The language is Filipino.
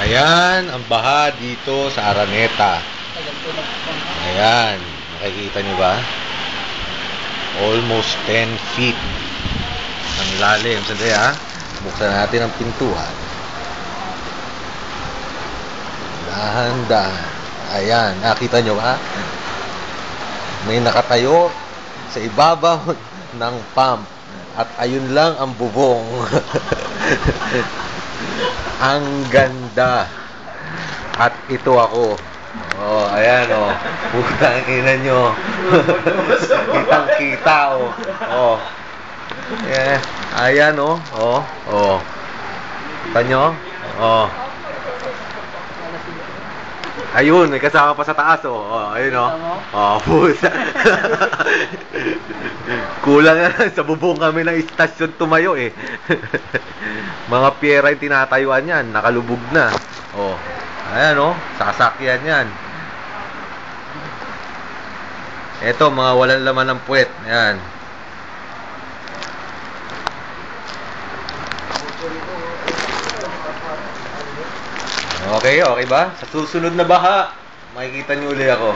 Ayan, ang baha dito sa Araneta. Ayan, nakikita nyo ba? Almost 10 feet ang lalim. Sandali ha, buksan natin ang pintuan. Dahan-dahan. Ayan, nakita nyo ba? May nakatayo sa ibabaw ng pump. At ayun lang ang bubong. Ang ganda. At ito ako. Oh, ayan oh. Putang ina nyo. Kitang-kita oh. Oh. Yeah. Ayan oh. Oh. Oh. Kita nyo? Oh. Ayun, may kasama pa sa taas oh. Oh, ayun oh. Oh, puta. Kulang na sa bubong kami ng istasyon tumayo eh. Mga piyera yung tinatayuan yan, nakalubog na. Oh. Ayan oh, sasakyan yan. Eto, mga walang laman ng puwet. Ayan. Okay, okay ba? Sa susunod na baha, makikita niyo uli ako.